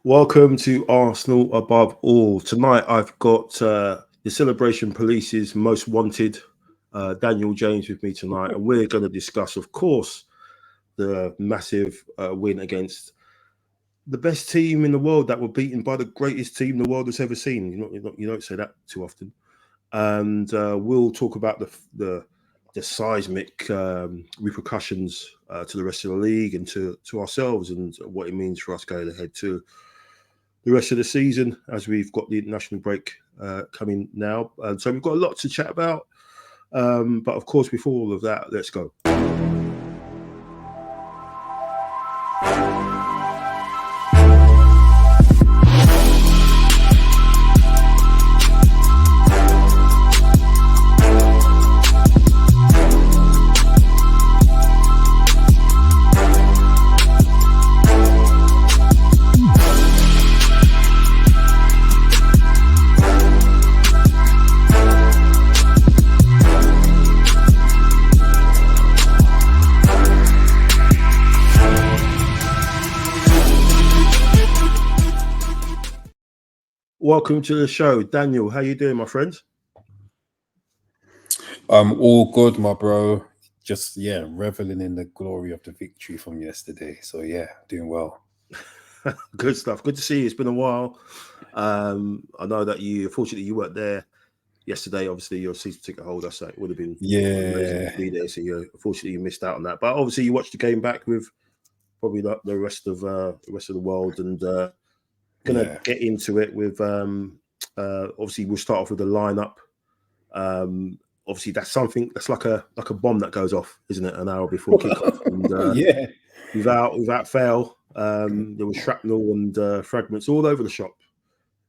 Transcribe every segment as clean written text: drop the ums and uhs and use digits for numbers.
Welcome to Arsenal Above All. Tonight I've got the Celebration Police's most wanted, Daniel James, with me tonight, and we're going to discuss, of course, the massive win against the best team in the world that were beaten by the greatest team the world has ever seen. You don't say that too often. And we'll talk about the seismic repercussions to the rest of the league and to ourselves, and what it means for us going ahead to the rest of the season as we've got the international break coming now. So we've got a lot to chat about. But of course, before all of that, let's go. Welcome to the show, Daniel. How you doing, my friend? All good, my bro. Just reveling in the glory of the victory from yesterday. So doing well. Good stuff. Good to see you. It's been a while. I know that unfortunately, you weren't there yesterday. Obviously, you're a season ticket holder, so it would have been amazing to be there. So unfortunately, you missed out on that. But obviously, you watched the game back with probably the rest of the world, and gonna get into it with obviously we'll start off with the lineup. Obviously that's something that's like a bomb that goes off, isn't it, an hour before kickoff? And without fail, there was shrapnel and fragments all over the shop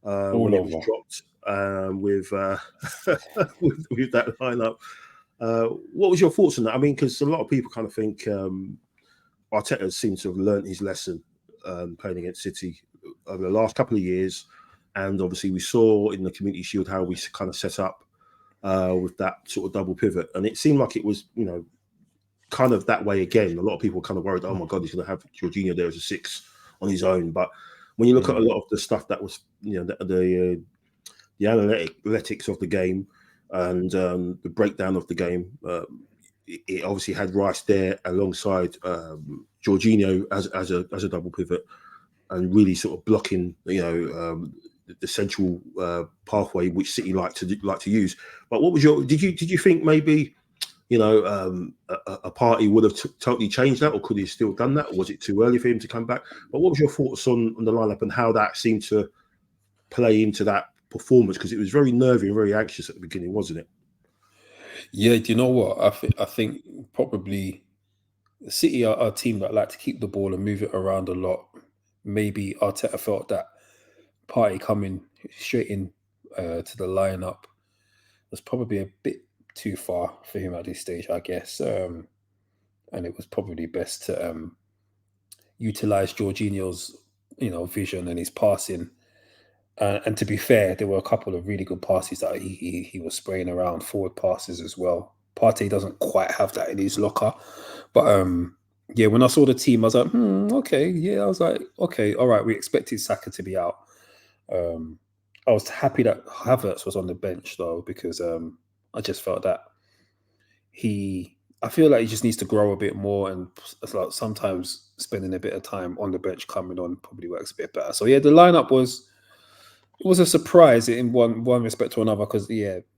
when it was dropped with with that lineup. What was your thoughts on that? I mean, because a lot of people kind of think Arteta seems to have learned his lesson playing against City over the last couple of years, and obviously we saw in the Community Shield how we kind of set up with that sort of double pivot, and it seemed like it was kind of that way again. A lot of people were kind of worried, oh my god, he's going to have Jorginho there as a six on his own. But when you look at a lot of the stuff that was the analytics of the game and the breakdown of the game, it obviously had Rice there alongside Jorginho as a double pivot, and really sort of blocking, the central pathway which City like to use. But what was did you think maybe a party would have totally changed that, or could he have still done that, or was it too early for him to come back? But what was your thoughts on the lineup and how that seemed to play into that performance? Because it was very nervy and very anxious at the beginning, wasn't it? Yeah, do you know what? I think probably City are a team that like to keep the ball and move it around a lot. Maybe Arteta felt that party coming straight in to the lineup was probably a bit too far for him at this stage, I guess. And it was probably best to utilize Jorginho's vision and his passing. And to be fair, there were a couple of really good passes that he was spraying around, forward passes as well. Partey doesn't quite have that in his locker, but when I saw the team, I was like, okay, yeah. I was like, okay, all right. We expected Saka to be out. I was happy that Havertz was on the bench though, because I just felt that I feel like he just needs to grow a bit more, and it's like sometimes spending a bit of time on the bench coming on probably works a bit better. So the lineup was a surprise in one respect to another, because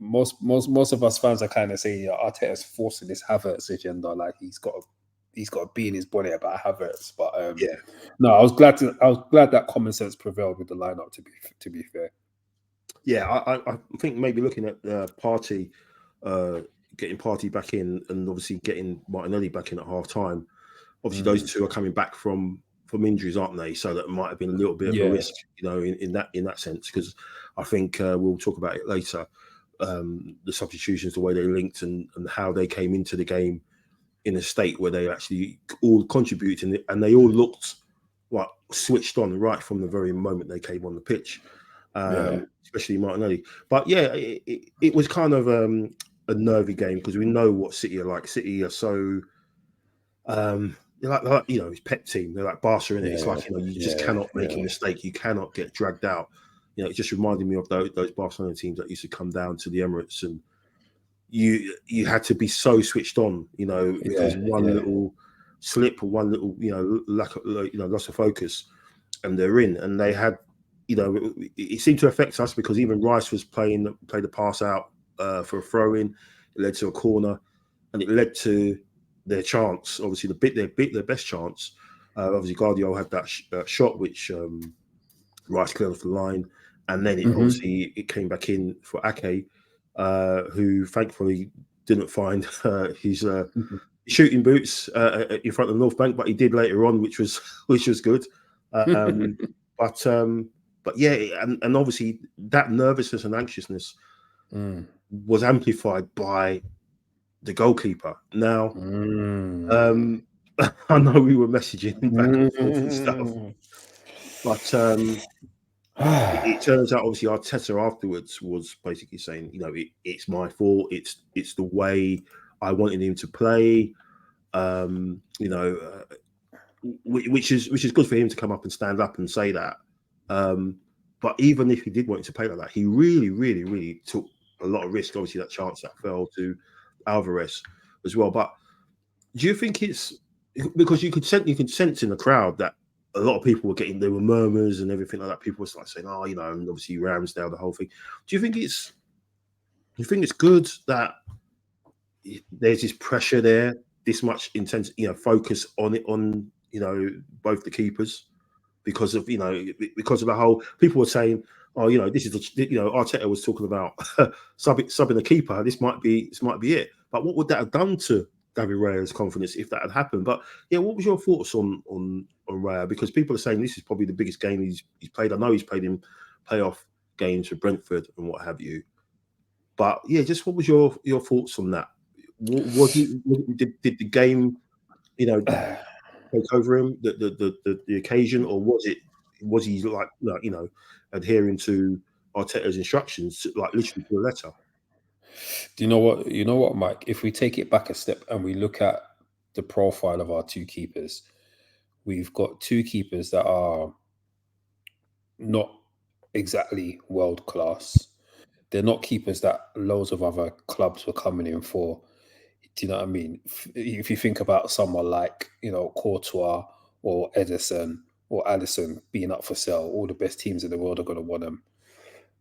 most of us fans are kind of saying Arteta's forcing this Havertz agenda, like he's got to be in his bonnet about Havertz. But no, I was glad that common sense prevailed with the lineup. To be fair, I think maybe looking at Partey, getting Partey back in, and obviously getting Martinelli back in at half time. Obviously, those two are coming back from injuries, aren't they? So that might have been a little bit of a risk, in that sense. Because I think we'll talk about it later. The substitutions, the way they linked, and how they came into the game in a state where they actually all contributed, and they all looked like switched on right from the very moment they came on the pitch. Especially Martinelli. But it was kind of a nervy game, because we know what City are like. City are so they're like his pet team. They're like Barca, innit? It's like you just cannot make a mistake. You cannot get dragged out. It just reminded me of those Barcelona teams that used to come down to the Emirates, and you had to be so switched on, because one little slip or one little lack of loss of focus, and they're in. And they had, it seemed to affect us because even Rice was played the pass out for a throw in. It led to a corner, and it led to their chance. Obviously, their best chance. Obviously, Guardiola had that shot which Rice cleared off the line, and then it came back in for Ake, who thankfully didn't find his shooting boots in front of the North Bank, but he did later on, which was good. But yeah, and obviously that nervousness and anxiousness was amplified by the goalkeeper. Now, I know we were messaging back and forth and stuff, but it turns out obviously Arteta afterwards was basically saying, it's my fault. It's the way I wanted him to play. Which is good for him to come up and stand up and say that. But even if he did want to play like that, he really, really, really took a lot of risk. Obviously, that chance that fell to Alvarez as well. But do you think it's because you could sense in the crowd that a lot of people there were murmurs and everything like that. People were like saying, and obviously Ramsdale, the whole thing. Do you think it's good that there's this pressure there, this much intense, focus on it, on both the keepers, because of the whole, people were saying, this is Arteta was talking about subbing the keeper. This might be it. But what would that have done to David Raya's confidence if that had happened? But yeah, what was your thoughts on Raya? Because people are saying this is probably the biggest game he's played. I know he's played in playoff games for Brentford and what have you. But yeah, just what was your thoughts on that? Did the game, take over him, the occasion, or was he like adhering to Arteta's instructions, like literally to the letter? Do you know what? You know what, Mike? If we take it back a step and we look at the profile of our two keepers, we've got two keepers that are not exactly world class. They're not keepers that loads of other clubs were coming in for. Do you know what I mean? If you think about someone like, Courtois or Ederson or Alisson being up for sale, all the best teams in the world are going to want them.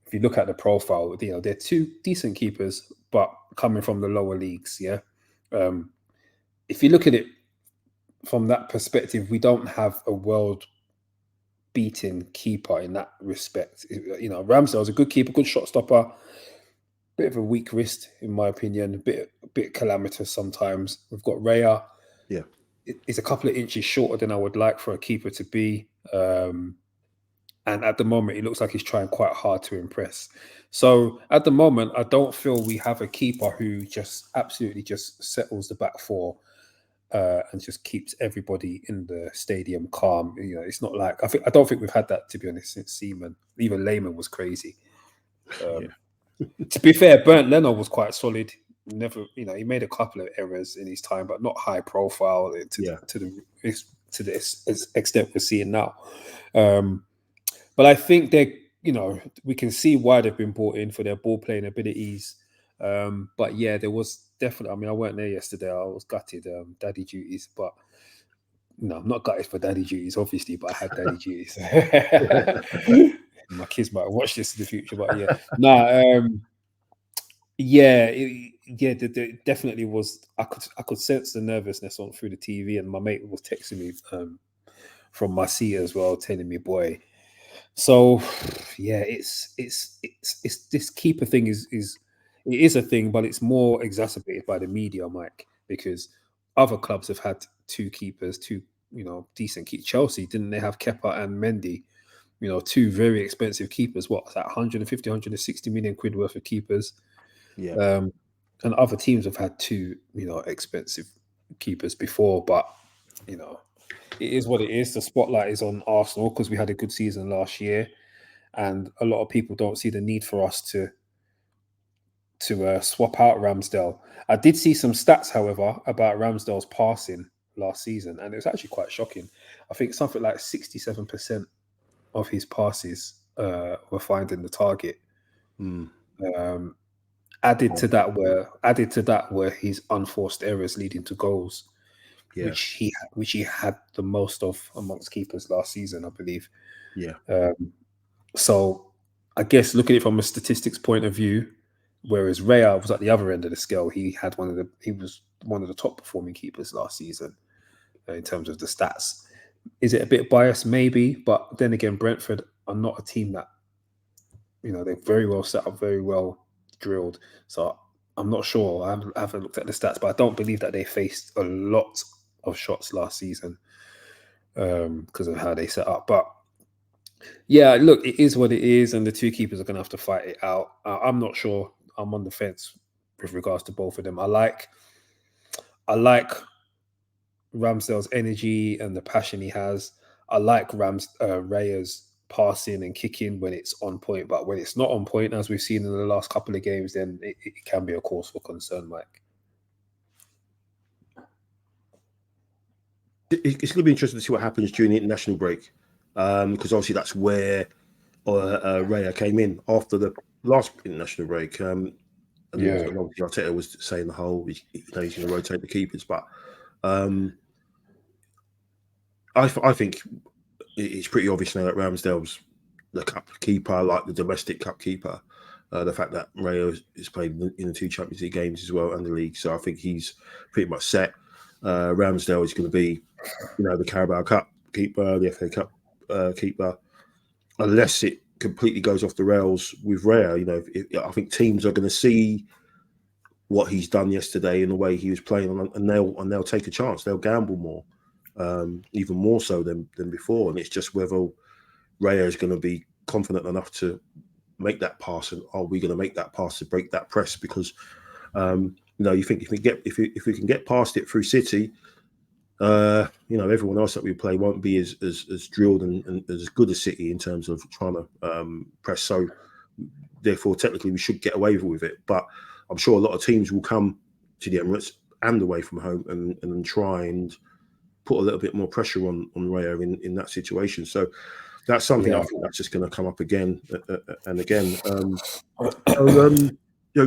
If you look at the profile, they're two decent keepers, but coming from the lower leagues, yeah. If you look at it from that perspective, we don't have a world-beating keeper in that respect. Ramsdale is a good keeper, good shot stopper. Bit of a weak wrist, in my opinion. A bit calamitous sometimes. We've got Raya. Yeah, it's a couple of inches shorter than I would like for a keeper to be. And at the moment, it looks like he's trying quite hard to impress. So at the moment, I don't feel we have a keeper who just absolutely just settles the back four and just keeps everybody in the stadium calm. It's not like I don't think we've had that, to be honest, since Seaman. Even Lehman was crazy. To be fair, Bernd Leno was quite solid. Never, he made a couple of errors in his time, but not high profile to the extent we're seeing now. But I think we can see why they've been brought in for their ball playing abilities. But yeah, there was definitely. I weren't there yesterday. I was gutted. Daddy duties, but no, I'm not gutted for daddy duties, obviously. But I had daddy duties. My kids might watch this in the future, but yeah, there definitely was. I could sense the nervousness on through the TV, and my mate was texting me from my seat as well, telling me, "Boy." So yeah, it's this keeper thing is a thing, but it's more exacerbated by the media, Mike, because other clubs have had two keepers, decent keepers. Chelsea, didn't they have Kepa and Mendy? Two very expensive keepers. What's that? 150, 160 million quid worth of keepers. Yeah. And other teams have had two, expensive keepers before, but it is what it is. The spotlight is on Arsenal because we had a good season last year, and a lot of people don't see the need for us to swap out Ramsdale. I did see some stats, however, about Ramsdale's passing last season, and it was actually quite shocking. I think something like 67% of his passes were finding the target. Added to that were his unforced errors leading to goals, which he had the most of amongst keepers last season, I believe. So I guess looking at it from a statistics point of view, whereas Raya was at the other end of the scale, he was one of the top performing keepers last season in terms of the stats. Is it a bit biased? Maybe, but then again, Brentford are not a team that, they're very well set up, very well drilled. So I'm not sure. I haven't looked at the stats, but I don't believe that they faced a lot of shots last season because of how they set up. But yeah, look, it is what it is, and the two keepers are going to have to fight it out. I'm not sure. I'm on the fence with regards to both of them. I like Ramsdale's energy and the passion he has. I like Raya's passing and kicking when it's on point, but when it's not on point, as we've seen in the last couple of games, then it can be a cause for concern, Mike. It's going to be interesting to see what happens during the international break, because obviously that's where Raya came in after the last international break. And obviously Arteta was saying the whole, he's going to rotate the keepers, but I think it's pretty obvious now that Ramsdale's the cup keeper, like the domestic cup keeper. The fact that Raya is played in the two Champions League games as well and the league, so I think he's pretty much set. Ramsdale is going to be, the Carabao Cup keeper, the FA Cup keeper, unless it completely goes off the rails with Raya. I think teams are going to see what he's done yesterday and the way he was playing, and they'll take a chance. They'll gamble more, even more so than before. And it's just whether Raya is going to be confident enough to make that pass, and are we going to make that pass to break that press? Because you think if we can get past it through City, everyone else that we play won't be as drilled and as good as City in terms of trying to press. So therefore, technically, we should get away with it. But I'm sure a lot of teams will come to the Emirates and away from home and try and put a little bit more pressure on Raya in that situation. So that's something I think that's just going to come up again and again.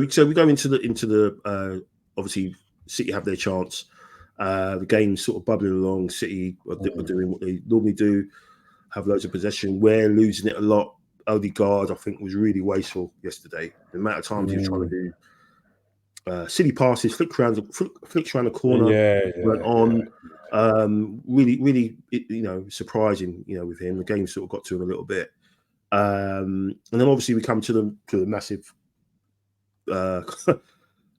So we go into the obviously City have their chance. The game's sort of bubbling along. City are doing what they normally do, have loads of possession. We're losing it a lot. Odegaard, I think, was really wasteful yesterday. The amount of times he was trying to do silly passes, flicks around the corner, went on. Really, surprising. With him, the game sort of got to him a little bit. And then obviously we come to the massive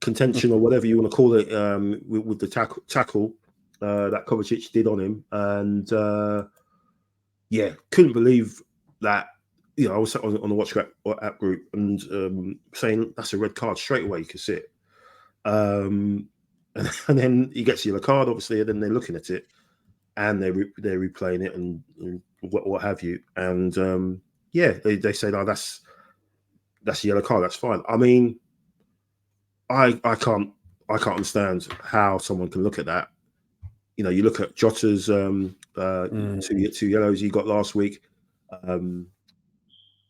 contention or whatever you want to call it with the tackle that Kovacic did on him, and couldn't believe that. I was on the WhatsApp group and saying that's a red card straight away. You could see it, and then he gets a yellow card, obviously, and then they're looking at it and they're replaying it and what have you, and they say, no, that's a yellow card. That's fine. I mean, I can't understand how someone can look at that. You look at Jota's two yellows he got last week.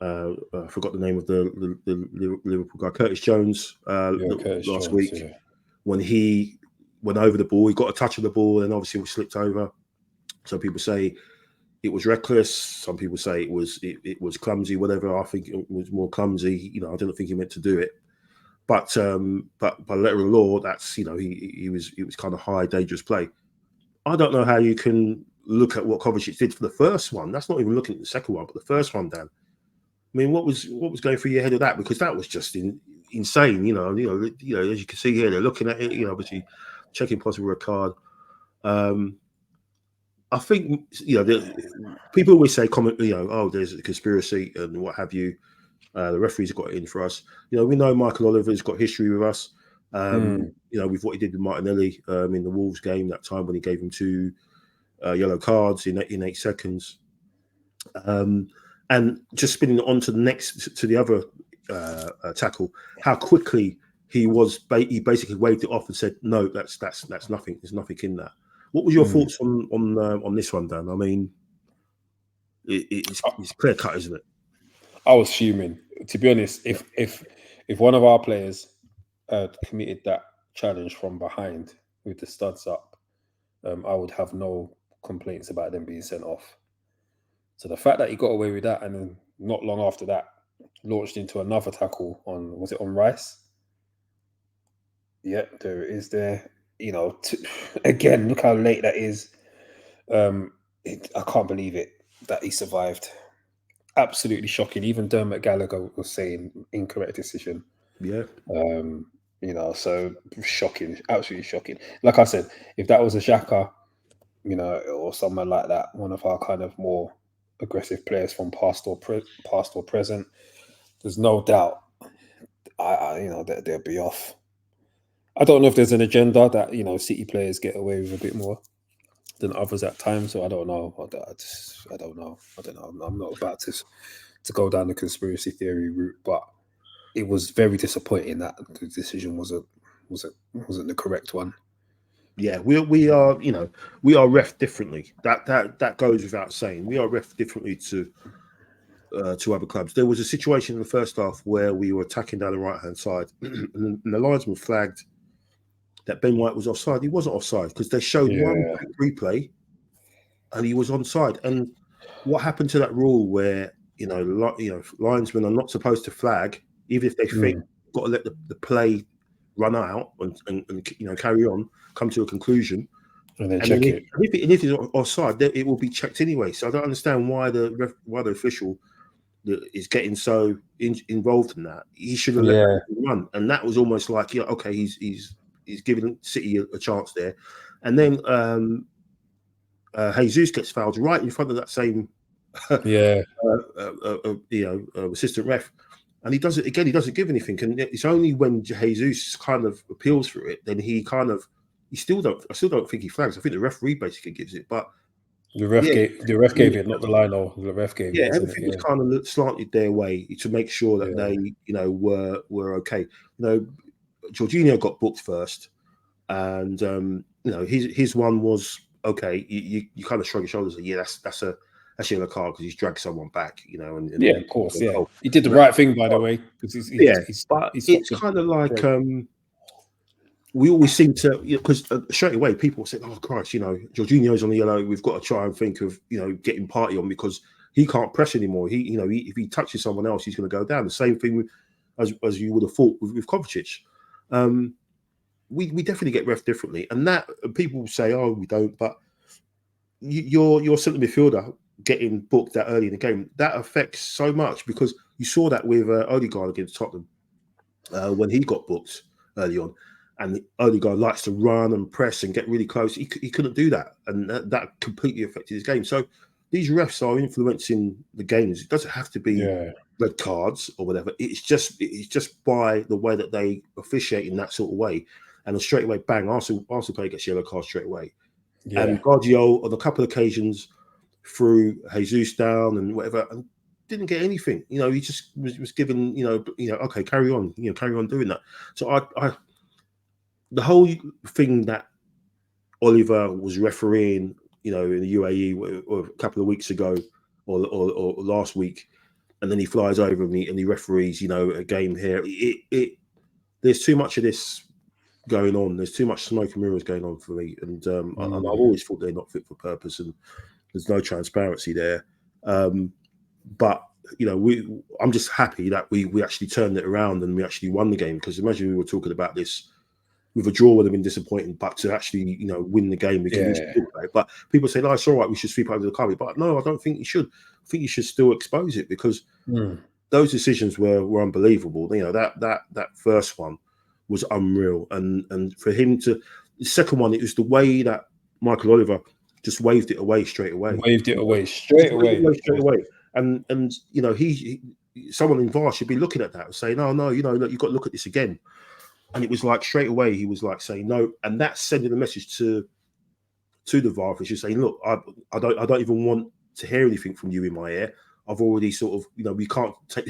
I forgot the name of the Liverpool guy, Curtis Jones, last week. Yeah. When he went over the ball, he got a touch of the ball and obviously was slipped over. Some people say it was reckless. Some people say it was clumsy, whatever. I think it was more clumsy. I don't think he meant to do it. But by letter of law, that's he was kind of high, dangerous play. I don't know how you can look at what Kovacic did for the first one. That's not even looking at the second one, but the first one, Dan. I mean, what was going through your head of that? Because that was just insane. As you can see here, they're looking at it. Obviously checking possible red card. I think people always say there's a conspiracy and what have you. The referees have got it in for us. We know Michael Oliver's got history with us. With what he did with Martinelli in the Wolves game that time when he gave him 2 yellow cards in 8 seconds. And just spinning it on to the other tackle, how quickly he basically waved it off and said, no, that's nothing. There's nothing in that. What was your thoughts on this one, Dan? I mean, it's clear cut, isn't it? I was fuming. To be honest, if one of our players had committed that challenge from behind with the studs up, I would have no complaints about them being sent off. So the fact that he got away with that, and then not long after that, launched into another tackle was it on Rice? Yeah, there it is. There, again, look how late that is. I can't believe it that he survived. Absolutely shocking. Even Dermot Gallagher was saying incorrect decision. Yeah. So shocking, absolutely shocking. Like I said, if that was a Xhaka, or someone like that, one of our kind of more aggressive players from past or present, there's no doubt, that they'll be off. I don't know if there's an agenda that City players get away with a bit more than others at times. So I don't know. I don't know. I'm not about to go down the conspiracy theory route, but it was very disappointing that the decision wasn't the correct one. Yeah, we are ref differently. That goes without saying. We are ref differently to other clubs. There was a situation in the first half where we were attacking down the right hand side, and the linesman flagged that Ben White was offside. He wasn't offside because they showed one quick replay, and he was onside. And what happened to that rule where linesmen are not supposed to flag, even if they think got to let the play run out and carry on, come to a conclusion, and then check it. If it's offside, it will be checked anyway. So I don't understand why the official is getting so involved in that. He should have let it run, and that was almost like okay, he's giving City a chance there, and then Jesus gets fouled right in front of that same assistant ref. And he does it again. He doesn't give anything, and it's only when Jesus kind of appeals for it, then he still don't. I still don't think he flags. I think the referee basically gives it, but the ref gave it, not the line. Or the ref gave it. Everything was kind of slanted their way to make sure that they, were okay. Jorginho got booked first, and his one was okay. You kind of shrug your shoulders. And, that's a yellow card because he's dragged someone back, and of course, he did the right thing, by the way, because but it's kind of like we always seem to, because straight away people say, "Oh Christ, Jorginho's on the yellow. We've got to try and think of getting Party on because he can't press anymore. If he touches someone else, he's going to go down." The same thing as you would have thought with Kovacic. We definitely get ref differently, and that people say, "Oh, we don't," but your centre midfielder getting booked that early in the game, that affects so much because you saw that with Odegaard against Tottenham when he got booked early on, and Odegaard likes to run and press and get really close. He couldn't do that, and that completely affected his game. So these refs are influencing the games. It doesn't have to be red cards or whatever. It's just by the way that they officiate in that sort of way, and then straight away, bang, Arsenal player gets yellow card straight away. Yeah. And Guardiola on a couple of occasions threw Jesus down and whatever, and didn't get anything. He just was given, okay, carry on doing that. So I the whole thing that Oliver was refereeing, in the UAE or a couple of weeks ago or last week, and then he flies over me and he referees, a game here. There's too much of this going on. There's too much smoke and mirrors going on for me, and I've always thought they're not fit for purpose, and there's no transparency there. But I'm just happy that we actually turned it around and we actually won the game, because imagine we were talking about this with a draw would have been disappointing, but to actually win the game again. But people say, no, it's all right, we should sweep over the carpet. But no, I don't think you should. I think you should still expose it, because those decisions were unbelievable. That first one was unreal, and for him to, the second one, it was the way that Michael Oliver just waved it away straight away. And he someone in VAR should be looking at that and saying, no, look, you've got to look at this again. And it was like straight away he was like saying no, and that's sending a message to the VAR official saying, look, I don't even want to hear anything from you in my ear. I've already sort of, we can't take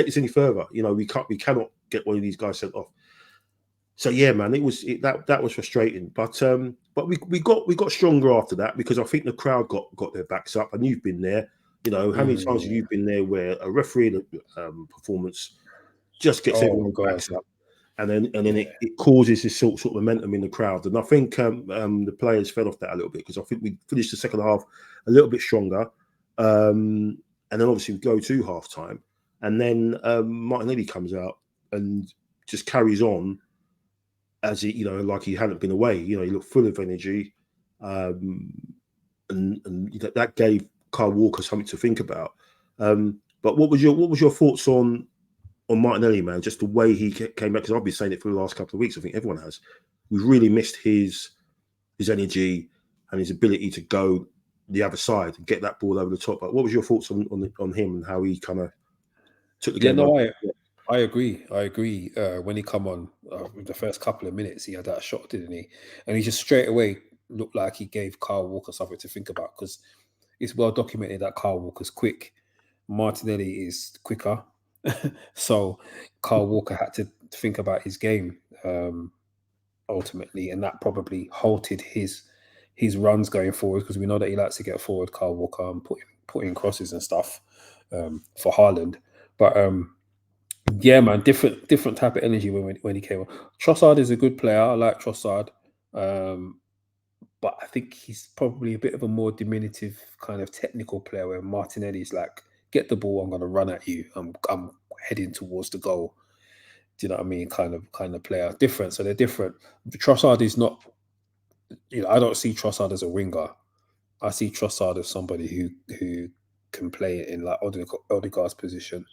this any further. We cannot get one of these guys sent off. So yeah, man, that was frustrating, but we got stronger after that because I think the crowd got their backs up, and you've been there. You know, how many times have you been there where a referee performance just gets everyone's backs up, and then it causes this sort of momentum in the crowd, and I think the players fed off that a little bit because I think we finished the second half a little bit stronger, and then obviously we go to half time, and then Martinelli comes out and just carries on as he, like he hadn't been away. He looked full of energy, and that gave Kyle Walker something to think about. But what was your thoughts on Martinelli, man? Just the way he came back, because I've been saying it for the last couple of weeks. I think everyone has. We've really missed his energy and his ability to go the other side and get that ball over the top. But what was your thoughts on him and how he kind of took the game over? I agree. When he come on the first couple of minutes, he had that shot, didn't he? And he just straight away looked like he gave Kyle Walker something to think about, because it's well documented that Kyle Walker's quick. Martinelli is quicker. So Kyle Walker had to think about his game ultimately, and that probably halted his runs going forward, because we know that he likes to get forward, Kyle Walker, and put in crosses and stuff for Haaland. But yeah, man, different type of energy when he came on. Trossard is a good player. I like Trossard, but I think he's probably a bit of a more diminutive kind of technical player, where Martinelli's like, get the ball, I'm going to run at you, I'm heading towards the goal. Do you know what I mean? Kind of player. Different. So they're different. Trossard is not, I don't see Trossard as a winger. I see Trossard as somebody who can play in like Odegaard's position,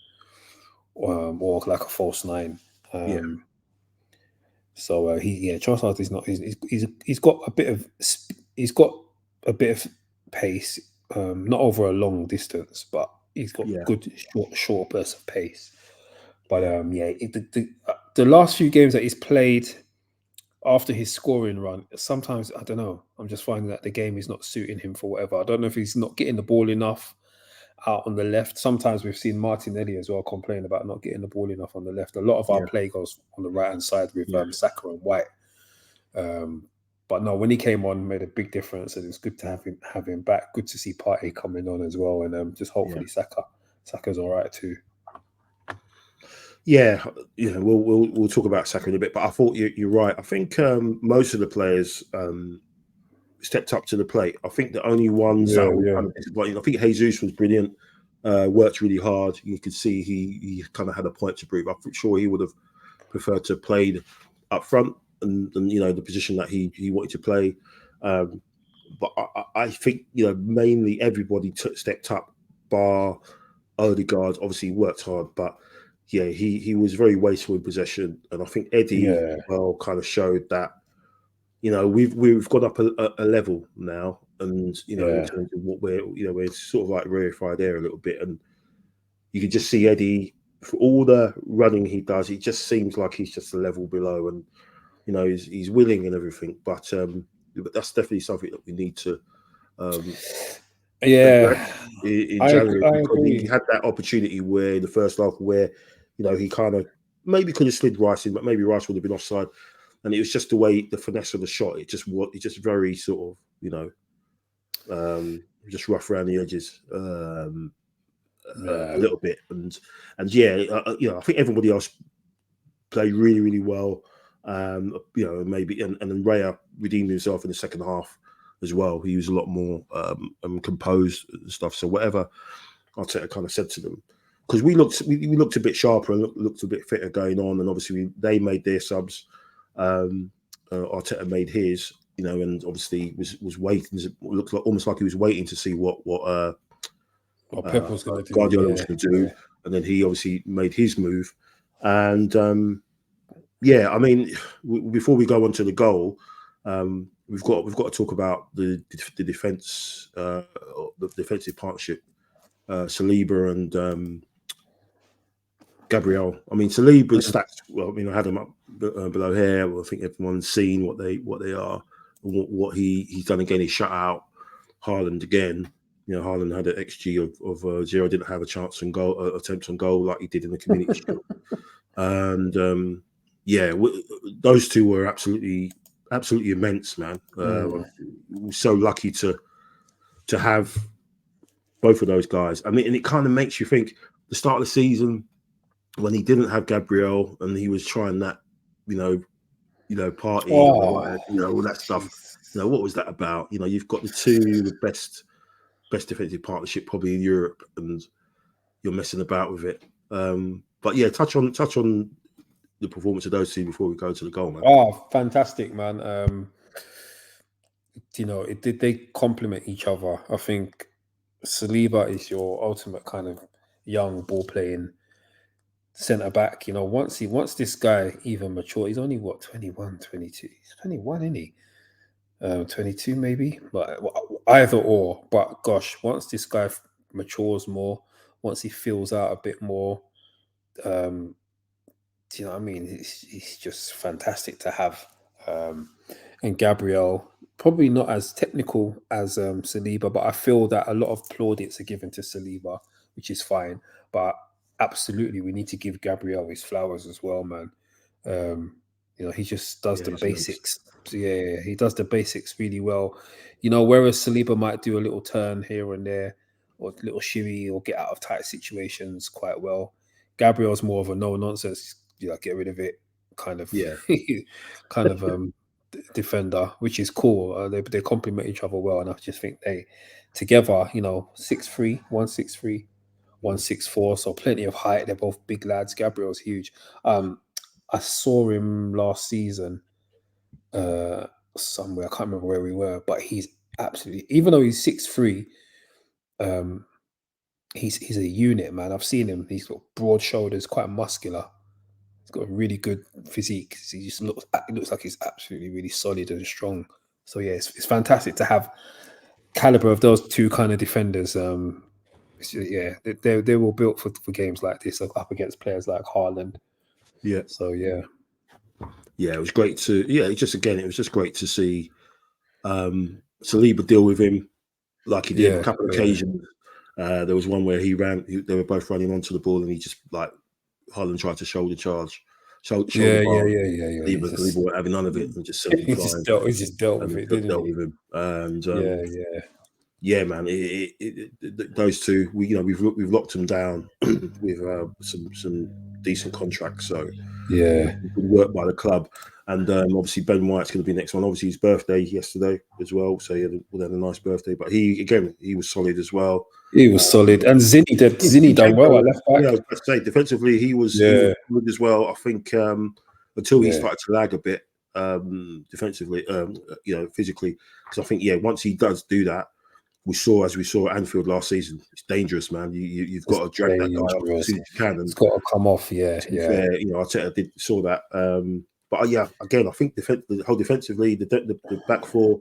or like a false nine. So Trossard is not. He's got a bit of pace, not over a long distance, but he's got good short bursts of pace. But the last few games that he's played after his scoring run, sometimes I don't know. I'm just finding that the game is not suiting him for whatever. I don't know if he's not getting the ball enough out on the left. Sometimes we've seen Martinelli as well complain about not getting the ball enough on the left. A lot of our play goes on the right hand side with Saka and White. But no, when he came on, made a big difference, and it's good to have him back. Good to see Partey coming on as well, and just hopefully Saka's all right too. Yeah, we'll talk about Saka in a bit, but I thought you're right. I think most of the players stepped up to the plate. I think the only ones that were kind of disappointing, I think Jesus was brilliant, worked really hard. You could see he kind of had a point to prove. I'm sure he would have preferred to play up front and the position that he wanted to play. But I think mainly everybody stepped up, bar Odegaard. Obviously worked hard, but he was very wasteful in possession, and I think Eddie kind of showed that we've got up a level now, and in terms of what we're sort of like rarefied air a little bit, and you can just see Eddie, for all the running he does, it just seems like he's just a level below, and he's willing and everything, but that's definitely something that we need to in January, because he had that opportunity where in the first half where he kind of maybe could have slid Rice in, but maybe Rice would have been offside, and it was just the way the finesse of the shot. It just very sort of just rough around the edges a little bit, and I think everybody else played really, really well. Maybe and then Raya redeemed himself in the second half as well. He was a lot more composed and stuff. So whatever Arteta kind of said to them, because we looked a bit sharper and looked a bit fitter going on, and obviously they made their subs. Arteta made his, and obviously was waiting. It looked almost like he was waiting to see what Pep was going to do. Guardiola was going to do, and then he obviously made his move. And I mean, before we go on to the goal, we've got to talk about the defense, the defensive partnership, Saliba and Gabriel. I mean, Saliba's stats. Well, I had them up below here. Well, I think everyone's seen what they are, and what he's done again. He shut out Haaland again. Haaland had an XG of 0. Didn't have a chance on goal, attempts on goal like he did in the Community Shield, and yeah, those two were absolutely immense, man. We're so lucky to have both of those guys. I mean, and it kind of makes you think the start of the season when he didn't have Gabriel and he was trying that, party on the right, all that stuff. What was that about? You've got the best defensive partnership probably in Europe, and you're messing about with it. But yeah, touch on the performance of those two before we go to the goal, man. Oh, fantastic, man. They complement each other. I think Saliba is your ultimate kind of young ball playing centre back. Once this guy even mature, he's only 21, 22. He's 21, isn't he? 22 maybe, but either or. But gosh, once this guy matures more, once he fills out a bit more, do you know what I mean? He's just fantastic to have. And Gabriel, probably not as technical as Saliba, but I feel that a lot of plaudits are given to Saliba, which is fine. But absolutely, we need to give Gabriel his flowers as well, man. He just does the basics. Yeah, he does the basics really well. Whereas Saliba might do a little turn here and there, or a little shimmy, or get out of tight situations quite well. Gabriel's more of a no nonsense, get rid of it kind of, defender, which is cool. They complement each other well, and I just think they together, 6'3", 163, 164, so plenty of height. They're both big lads. Gabriel's huge. I saw him last season somewhere. I can't remember where we were, but he's absolutely, even though he's 6'3", he's a unit, man. I've seen him. He's got broad shoulders, quite muscular. He's got a really good physique. He just looks like he's absolutely really solid and strong. So yeah, it's fantastic to have caliber of those two kind of defenders. They were built for games like this, up against players like Haaland. Yeah. So yeah, it was great to. Yeah, it was just great to see Saliba deal with him like he did a couple of occasions. There was one where he ran. They were both running onto the ball, and he just Haaland tried to shoulder charge. Yeah. Saliba weren't having none of it, and just sent him flying. He just dealt with it, didn't he? With him, and man. Those two, we've locked them down with some decent contracts. So good work by the club. And obviously Ben White's going to be next one. Obviously his birthday yesterday as well, so he had a nice birthday. But he was solid as well. He was solid, and Zinny done well at left back. Yeah, I was about to say defensively he was good as well. I think until he started to lag a bit defensively, physically, because I think once he does do that, as we saw at Anfield last season, it's dangerous, man. You've got to drag that guy off as soon as you can. It's got to come off, fair, Arteta saw that. But again, I think the whole defensively, the back four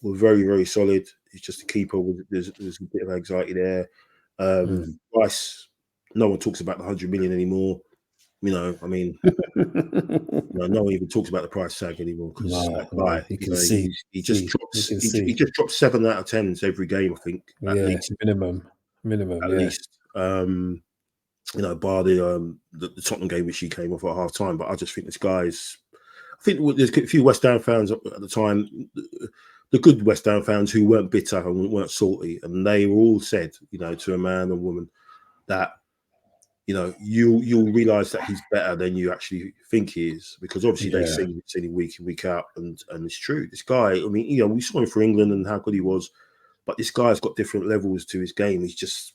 were very, very solid. It's just the keeper. There's a bit of anxiety there. Price, no one talks about the 100 million anymore. No one even talks about the price tag anymore because that guy, he just drops 7 out of 10s every game. I think at least minimum at least. Bar the Tottenham game which he came off at half time. But I just think this guy's. I think there's a few West Ham fans at the time, the good West Ham fans who weren't bitter and weren't salty, and they were all said, to a man and woman that. You'll realise that he's better than you actually think he is, because obviously they see him week in, week out, and it's true. This guy, I mean, we saw him for England and how good he was, but this guy's got different levels to his game. He's just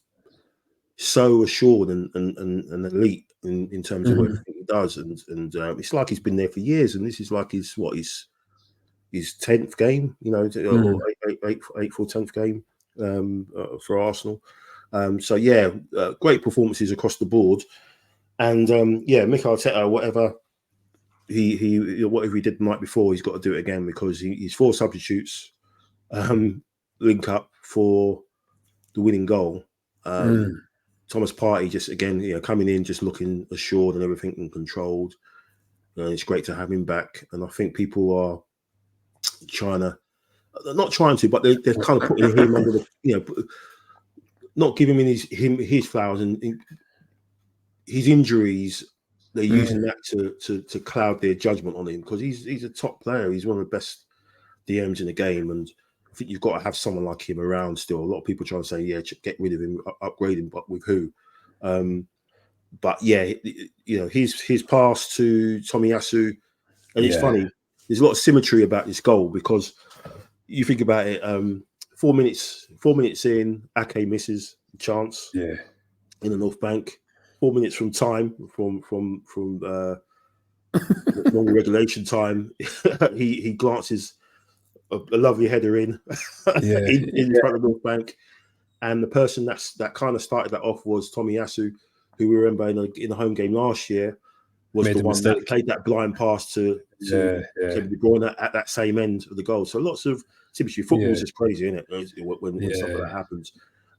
so assured and elite in terms of everything he does, and it's like he's been there for years, and this is like his 10th game, or 8th or 10th game for Arsenal. Great performances across the board, and Mikel Arteta, whatever he did the night before, he's got to do it again, because he's 4 substitutes link up for the winning goal. Thomas Partey just again, coming in, just looking assured and everything and controlled. It's great to have him back, and I think people are not trying to, but they're kind of putting him under the not giving him his flowers, and his injuries they're using that to cloud their judgment on him, because he's a top player. He's one of the best DMs in the game, and I think you've got to have someone like him around still. A lot of people trying to say, yeah, get rid of him, upgrade him, but with who? But yeah, his pass to Tomiyasu, and it's funny. There's a lot of symmetry about this goal, because you think about it. 4 minutes in, Ake misses the chance. Yeah. In the North Bank. 4 minutes from time from normal regulation time. he glances a lovely header in front of North Bank, and the person that kind of started that off was Tomiyasu, who we remember in the home game last year was the one that played that blind pass to Kevin De Bruyne at that same end of the goal. So lots of symmetry. Football's just crazy, isn't it? When stuff like that happens.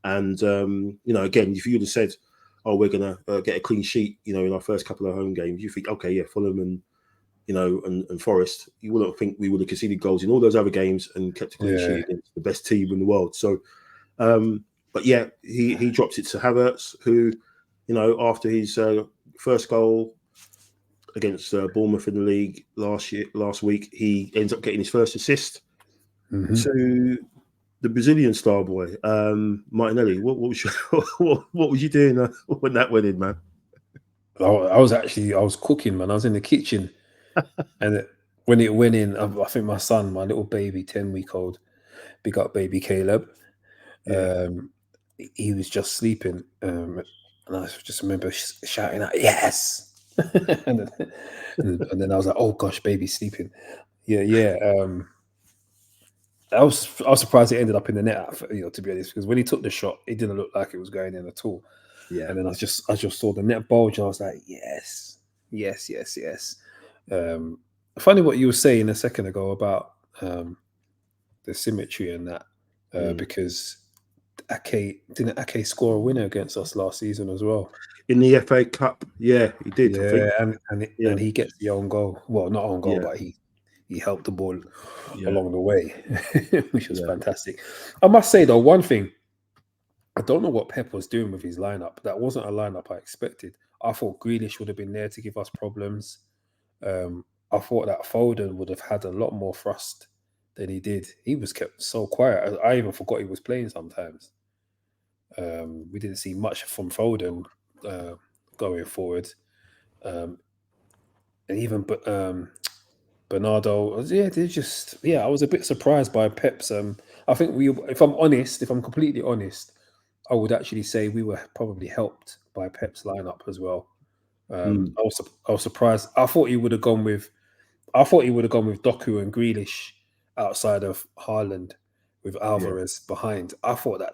And again, if you would have said, "Oh, we're gonna get a clean sheet," in our first couple of home games, you think, okay, yeah, Fulham and Forest, you wouldn't think we would have conceded goals in all those other games and kept a clean sheet against the best team in the world. So, but yeah, he drops it to Havertz, who, after his first goal against Bournemouth in the league last week, he ends up getting his first assist to the Brazilian star boy, Martinelli. What was you doing when that went in, man? I was cooking, man. I was in the kitchen, and when it went in, I think my son, my little baby, 10-week-old, big up baby Caleb, he was just sleeping, and I just remember shouting out, "Yes!" and then I was like, "Oh gosh, baby's sleeping." I was surprised it ended up in the net, to be honest, because when he took the shot, it didn't look like it was going in at all. Yeah. And then I just saw the net bulge, and I was like, yes. Funny what you were saying a second ago about the symmetry and that, because didn't Ake score a winner against us last season as well? In the FA Cup, yeah, he did. Yeah, I think. And he gets the own goal. Well, not own goal, but he helped the ball along the way, which was fantastic. I must say, though, one thing, I don't know what Pep was doing with his lineup. That wasn't a lineup I expected. I thought Grealish would have been there to give us problems. I thought that Foden would have had a lot more thrust than he did. He was kept so quiet. I even forgot he was playing sometimes. We didn't see much from Foden going forward. And even Bernardo, I was a bit surprised by Pep's. I think if I'm completely honest, I would actually say we were probably helped by Pep's lineup as well. I was surprised. I thought he would have gone with Doku and Grealish outside of Haaland, with Alvarez behind. I thought that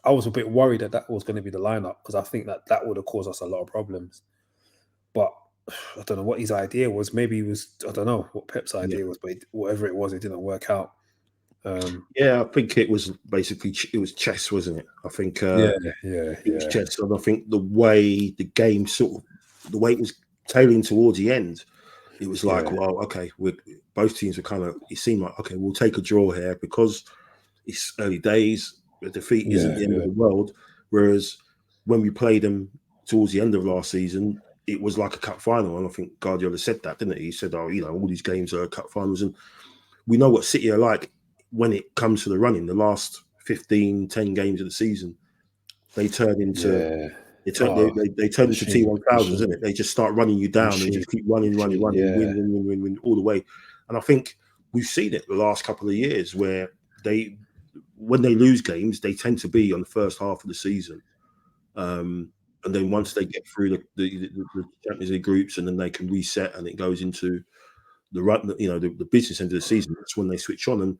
I was a bit worried that was going to be the lineup, because I think that would have caused us a lot of problems. But I don't know what his idea was. Maybe I don't know what Pep's idea was, but whatever it was, it didn't work out. I think it was basically chess, wasn't it? I think it was chess, and I think the way the game the way it was tailing towards the end, it was like, well, okay, both teams were it seemed like, okay, we'll take a draw here because it's early days. A defeat isn't the end of the world. Whereas when we played them towards the end of last season, it was like a cup final, and I think Guardiola said that, didn't he? He said, "Oh, all these games are cup finals," and we know what City are like when it comes to the running. The last 10 games of the season, they turn into they turn into T1000s, isn't it? They just start running you down and just keep running, win all the way. And I think we've seen it the last couple of years where when they lose games, they tend to be on the first half of the season. And then once they get through the Champions League groups, and then they can reset, and it goes into the run, the business end of the season. That's when they switch on. And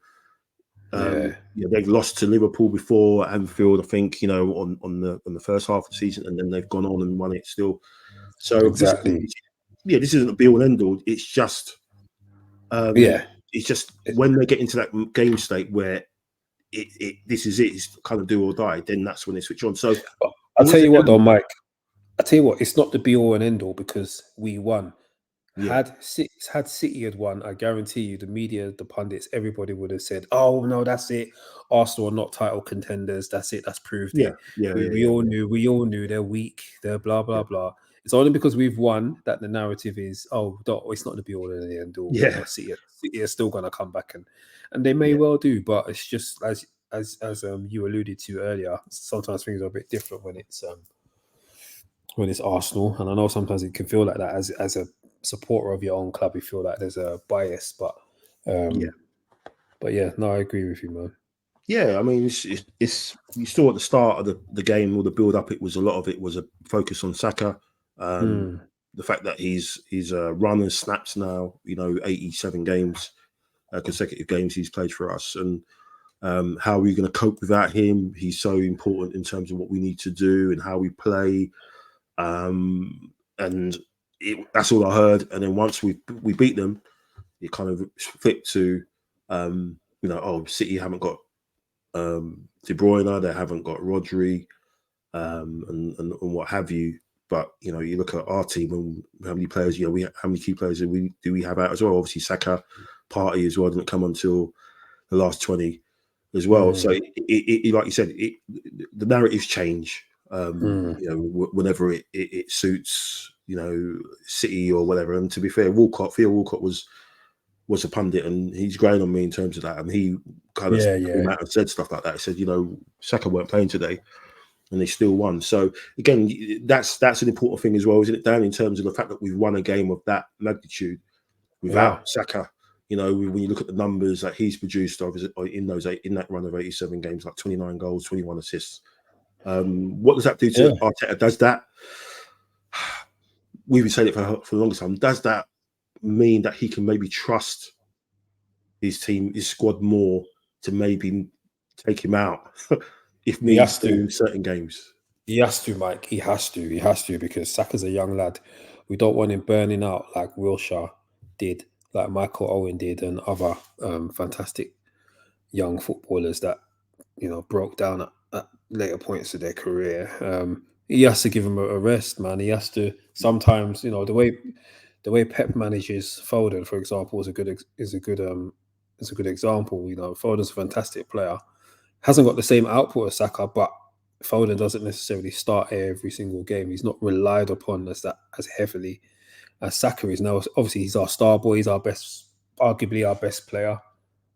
they've lost to Liverpool before, Anfield, I think, on the first half of the season, and then they've gone on and won it still. So exactly, this isn't a be all and end all. It's just, it's just when they get into that game state where this is it, it's kind of do or die, then that's when they switch on. So I'll tell you what, though, Mike. I'll tell you what, it's not the be all and end all, because we won. Had City had won, I guarantee you, the media, the pundits, everybody would have said, "Oh no, that's it. Arsenal are not title contenders. That's it. That's proved it." We all knew they're weak. They're blah blah blah. It's only because we've won that the narrative is, it's not the be all and the end all. Yeah. You know, City are still going to come back, and they may well do, but it's just as you alluded to earlier. Sometimes things are a bit different when it's Arsenal, and I know sometimes it can feel like that as a supporter of your own club. You feel like there's a bias, but yeah, no, I agree with you, man. Yeah, I mean, it's you saw at the start of the game or the build up. A lot of it was a focus on Saka. The fact that he's run and snaps now, 87 games, consecutive games he's played for us, and how are we going to cope without him? He's so important in terms of what we need to do and how we play. And that's all I heard. And then once we beat them, it kind of flipped to, City haven't got De Bruyne, they haven't got Rodri, and what have you. But you look at our team and how many players, how many key players do we have out as well? Obviously, Saka, Partey as well didn't come until the last 20 as well. So it like you said, the narratives change. Whenever it suits, City or whatever. And to be fair, Theo Walcott was a pundit, and he's growing on me in terms of that. And he kind of came out and said stuff like that. He said, Saka weren't playing today, and they still won. So again, that's an important thing as well, isn't it, Dan? In terms of the fact that we've won a game of that magnitude without Saka. When you look at the numbers that he's produced in that run of 87 games, like 29 goals, 21 assists. What does that do to Arteta? Does that, we've been saying it for the longest time, does that mean that he can maybe trust his team, his squad more to maybe take him out if needs to in certain games? He has to, Mike. He has to because Saka's a young lad. We don't want him burning out like Wilshere did, like Michael Owen did, and other fantastic young footballers that broke down at later points of their career. He has to give him a rest, man. He has to sometimes, the way Pep manages Foden, for example, is a good example. Foden's a fantastic player, hasn't got the same output as Saka, but Foden doesn't necessarily start every single game. He's not relied upon as heavily as Saka is now. Obviously, he's our star boy. He's arguably our best player.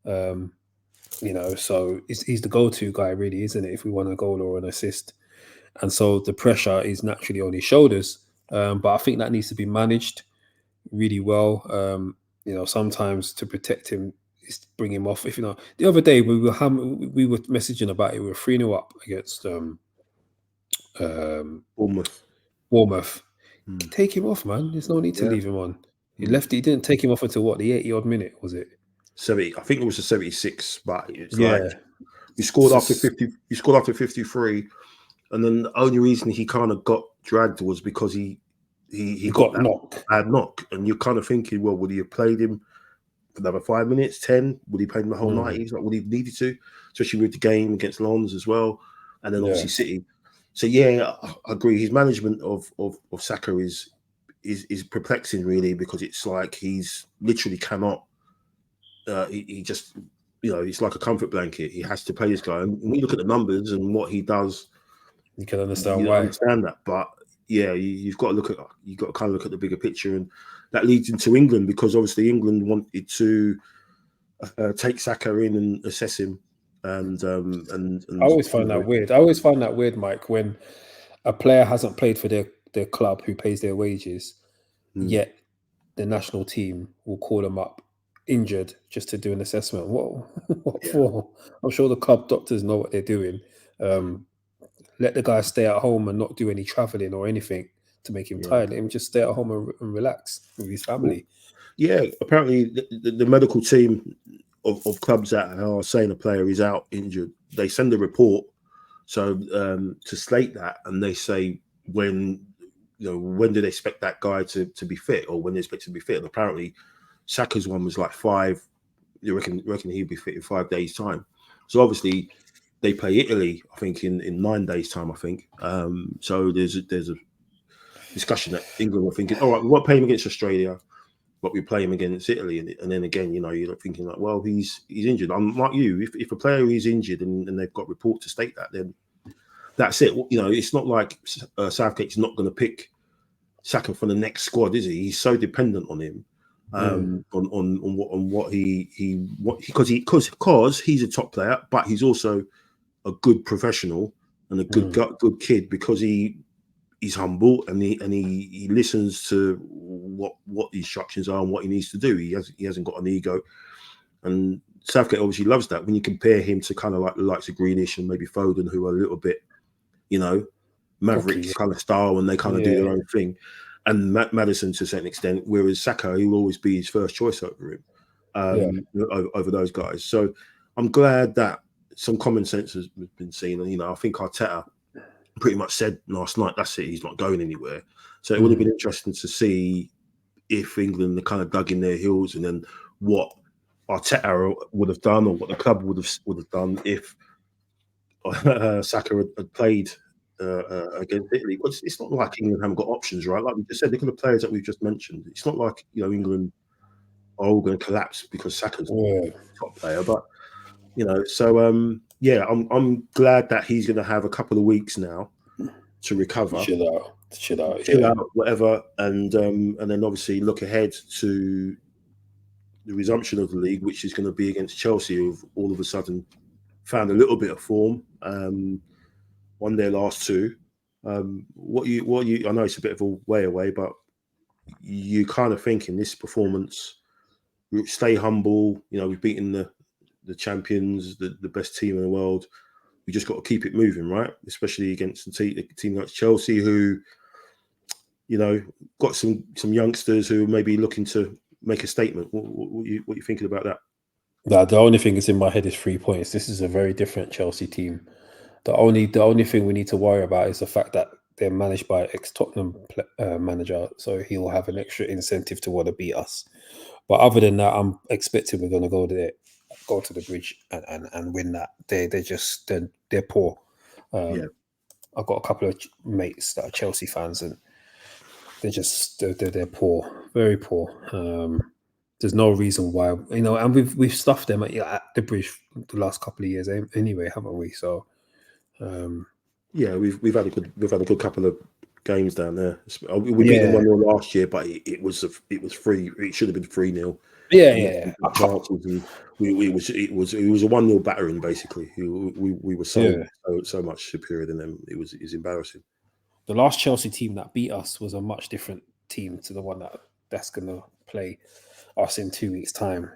So he's the go-to guy, really, isn't it? If we want a goal or an assist, and so the pressure is naturally on his shoulders. But I think that needs to be managed really well. Sometimes to protect him, is bring him off. The other day we were messaging about it. We were 3-0 up against Bournemouth. Take him off, man. There's no need to leave him on. He didn't take him off until the 80-odd minute, was it? 70. I think it was the 76, but it's like he scored after 50. He scored after 53, and then the only reason he kind of got dragged was because he got that bad knock, and you're kind of thinking, well, would he have played him for another 5 minutes, 10? Would he play him the whole night? He's like, would he have needed to, especially with the game against Lens as well, and then obviously City. So I agree. His management of Saka is perplexing, really, because it's like he's literally cannot. He just, it's like a comfort blanket. He has to play this guy, and when you look at the numbers and what he does, you can understand why. Understand that, but you've got to kind of look at the bigger picture, and that leads into England, because obviously England wanted to take Saka in and assess him, and I always find that weird. I always find that weird, Mike, when a player hasn't played for their club who pays their wages, yet the national team will call them up injured just to do an assessment. What for? I'm sure the club doctors know what they're doing. Let the guy stay at home and not do any traveling or anything to make him tired. Let him just stay at home and relax with his family. Apparently the medical team of clubs that are saying a player is out injured, they send a report to state that, and they say when do they expect that guy to be fit, or when they expect to be fit. And apparently Saka's one was like 5. You reckon he'd be fit in 5 days' time. So obviously they play Italy, I think, in 9 days' time, I think. So there's a discussion that England were thinking, all right, we won't play him against Australia, but we play him against Italy. And then again, you're thinking like, well, he's injured. I'm like you. If a player is injured and they've got report to state that, then that's it. It's not like Southgate's not going to pick Saka for the next squad, is he? He's so dependent on him, on what because he's a top player, but he's also a good professional and a good kid because he's humble and he listens to what the instructions are and what he needs to do. He hasn't got an ego, and Southgate obviously loves that. When you compare him to kind of like the likes of Greenish and maybe Foden, who are a little bit, Mavericks kind of style, and they kind of do their own thing, and Maddison to a certain extent, whereas Saka, he will always be his first choice over him, over those guys. So I'm glad that some common sense has been seen, and I think Arteta pretty much said last night, that's it, he's not going anywhere. So it would have been interesting to see if England kind of dug in their heels, and then what Arteta would have done, or what the club would have done if Saka had played against Italy. It's not like England haven't got options, right? Like we just said, look at the players that we've just mentioned. It's not like England are all going to collapse because Saka's the top player, but so I'm glad that he's going to have a couple of weeks now to recover, chill out, whatever, and then obviously look ahead to the resumption of the league, which is going to be against Chelsea, who've all of a sudden found a little bit of form, won their last two. What you? I know it's a bit of a way away, but you kind of think in this performance, stay humble. We've beaten the champions, the best team in the world. We just got to keep it moving, right? Especially against the team like Chelsea, who, got some youngsters who may be looking to make a statement. What you thinking about that? The only thing that's in my head is 3 points. This is a very different Chelsea team. The only thing we need to worry about is the fact that they're managed by an ex-Tottenham manager, so he'll have an extra incentive to want to beat us. But other than that, I'm expecting we're going to go to the bridge and win that. They're poor. I've got a couple of mates that are Chelsea fans, and they're poor, very poor. There's no reason why, and we've stuffed them at the bridge the last couple of years anyway, haven't we? So, we've had a good couple of games down there. We beat them 1-0 last year, but it was free. It should have been 3-0. Yeah. It was a 1-0 battering basically. We were so much superior than them. It was embarrassing. The last Chelsea team that beat us was a much different team to the one that's going to play us in 2 weeks' time.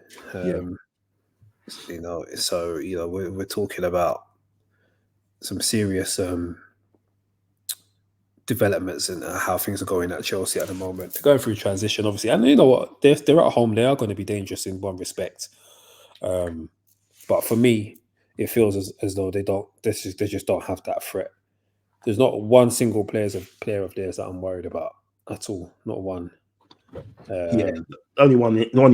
So we're talking about some serious developments and how things are going at Chelsea at the moment. They're going through transition, obviously, and you know what? They're at home. They are going to be dangerous in one respect, but for me, it feels as though they just don't have that threat. There's not one single player of theirs that I'm worried about at all. Not one. The only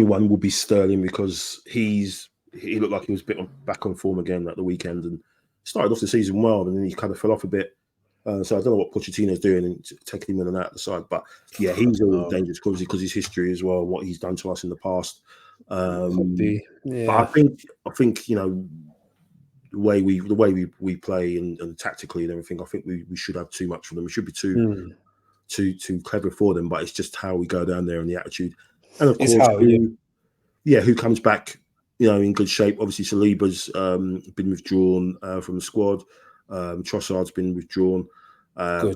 one will be Sterling, because he looked like he was a bit back on form again at the weekend and started off the season well, and then he kind of fell off a bit. So I don't know what Pochettino's doing and taking him in and out of the side, but he's always dangerous because his history as well, what he's done to us in the past. But I think the way we play and tactically and everything, I think we should have too much for them. We should be too clever for them, but it's just how we go down there and the attitude, and of course, who comes back, in good shape. Obviously, Saliba's been withdrawn from the squad. Trossard's been withdrawn.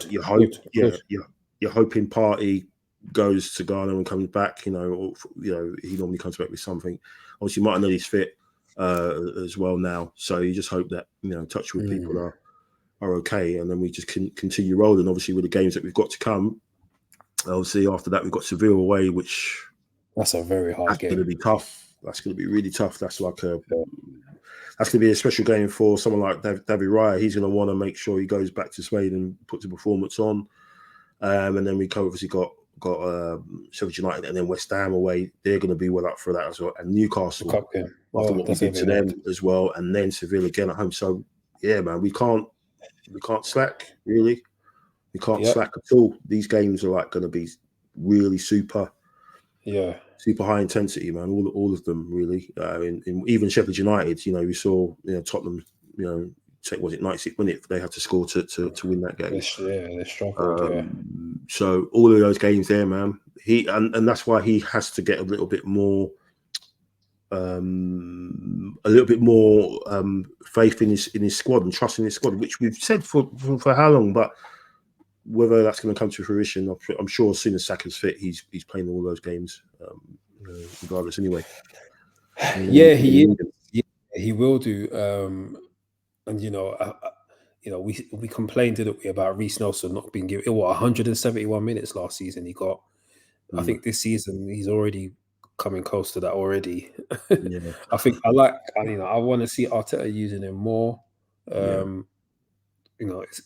You're hoping Partey goes to Ghana and comes back. He normally comes back with something. Obviously, Martinelli's fit as well now, so you just hope that touch with people are okay, and then we just can continue rolling. Obviously, with the games that we've got to come. Obviously, after that, we've got Seville away, which that's a very hard game. That's going to be tough. That's going to be really tough. That's like that's going to be a special game for someone like David Raya. He's going to want to make sure he goes back to Spain and puts a performance on. And then we obviously got Sheffield United and then West Ham away. They're going to be well up for that as well. And Newcastle, after what we did to them as well, and then Seville again at home. So yeah, man, we can't slack really. We can't slack at all. These games are like going to be really super high intensity, man. All of them really. In even Sheffield United, we saw Tottenham, was it 96 minutes they had to score to win that game. They struggled. So all of those games there, man. And that's why he has to get a little bit more faith in his squad and trust in his squad, which we've said for how long, but whether that's going to come to fruition, I'm sure as soon as Saka's fit, he's playing all those games, regardless. Anyway, he will do. And we complained, didn't we, about Reece Nelson not being given 171 minutes last season. He got. I think this season he's already coming close to that already. Yeah. I think I want to see Arteta using him more.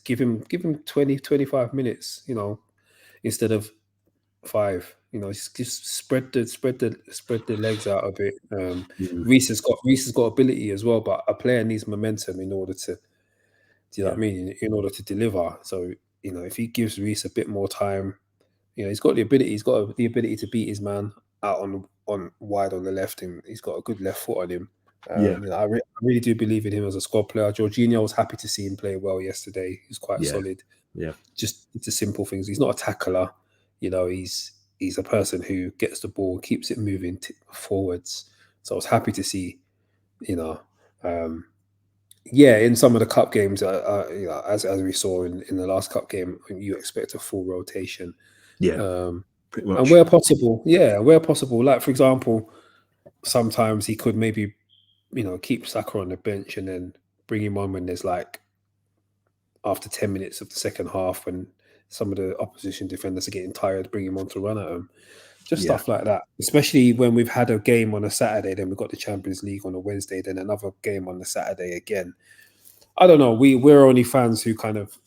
Give him 20, 25 minutes, instead of 5. Just spread the legs out a bit. Reece has got ability as well, but a player needs momentum in order to, do you know what I mean? In order to deliver. So, if he gives Reece a bit more time, he's got the ability. He's got the ability to beat his man out on wide on the left, and he's got a good left foot on him. I really do believe in him as a squad player. Jorginho, was happy to see him play well yesterday. He's quite solid. Yeah, just it's the simple things. He's not a tackler. He's a person who gets the ball, keeps it moving forwards. So I was happy to see, in some of the cup games, as we saw in the last cup game, you expect a full rotation. Pretty much. And where possible, like for example, sometimes he could maybe, keep Saka on the bench and then bring him on when there's like after 10 minutes of the second half when some of the opposition defenders are getting tired, bring him on to run at them. Just stuff like that. Especially when we've had a game on a Saturday, then we've got the Champions League on a Wednesday, then another game on the Saturday again. I don't know. We're only fans who kind of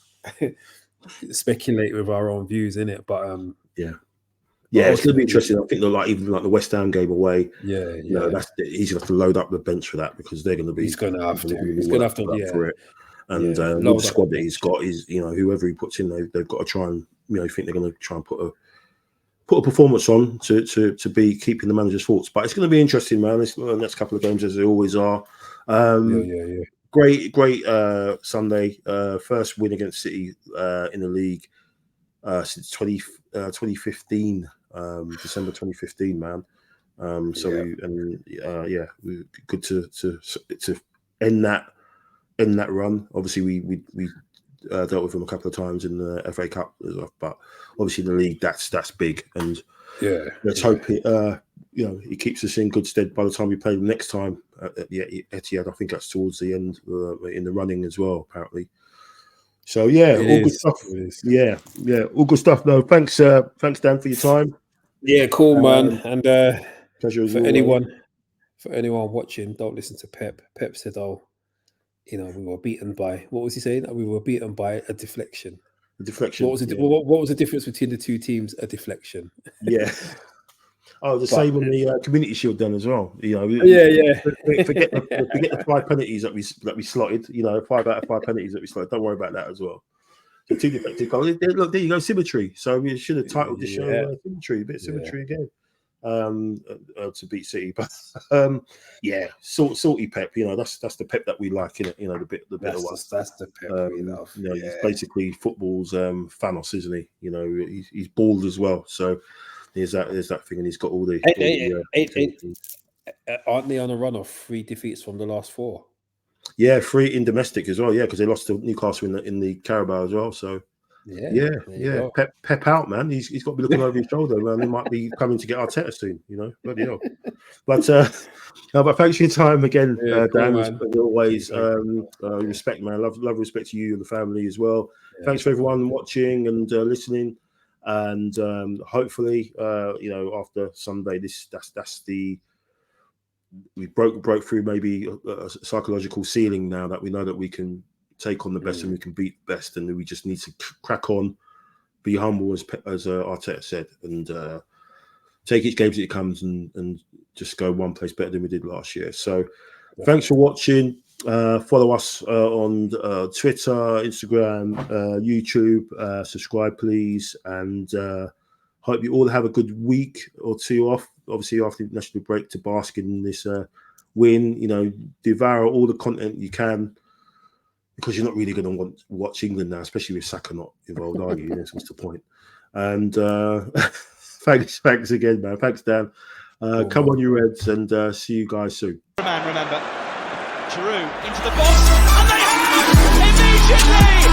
speculate with our own views, innit? But it's going to be interesting. I think even the West Ham game away. He's going to have to load up the bench for that because they're going to be. He's going to have to for it. And with the squad that he's got, is whoever he puts in, they've got to try and think they're going to try and put a performance on to be keeping the manager's thoughts. But it's going to be interesting, man. The next couple of games, as they always are. Great Sunday. First win against City in the league since 2015, December 2015, man. Good to end that run. Obviously, we dealt with him a couple of times in the FA Cup, but obviously in the league, that's big. And let's hope he keeps us in good stead by the time we play them next time at the Etihad. I think that's towards the end in the running as well, apparently. So all good stuff. All good stuff. No, thanks, Dan, for your time. Yeah, cool, man. And pleasure for anyone watching, don't listen to Pep. Pep said, we were beaten by, what was he saying? We were beaten by a deflection. A deflection. What was the difference between the two teams? A deflection. Yeah. Same on the Community Shield then as well. Forget the 5 penalties that we slotted. 5 out of 5 penalties that we slotted. Don't worry about that as well. So 2 deflected goals. Look, there you go, symmetry. So we should have titled the show symmetry. A bit of symmetry again. To beat City, but salty Pep. That's the Pep that we like. The better one. That's the Pep we love. He's basically football's Thanos, isn't he? He's bald as well. So there's that thing, and he's got all the. Aren't they on a run of 3 defeats from the last 4? Yeah, 3 in domestic as well. Yeah, because they lost to Newcastle in the Carabao as well. So. Pep out, man. He's got to be looking over his shoulder, man. He might be coming to get Arteta soon, bloody hell. But thanks for your time again, Dan. As always, respect, man. Love, respect to you and the family as well. Thanks for everyone watching and listening. And hopefully, after Sunday, we broke through maybe a psychological ceiling now that we know that we can take on the best and we can beat the best, and we just need to crack on, be humble as Arteta said, and take each game as it comes and just go one place better than we did last year. So thanks for watching. Follow us on Twitter, Instagram, YouTube. Subscribe, please, and hope you all have a good week or 2 off, obviously after the national break, to bask in this win. Devour all the content you can. because you're not really going to want to watch England now, especially with Saka not involved, are you? What's the point? And thanks again, man. Thanks, Dan. Come on, you Reds, and see you guys soon. Man, remember, Giroud into the box, and they have immediately.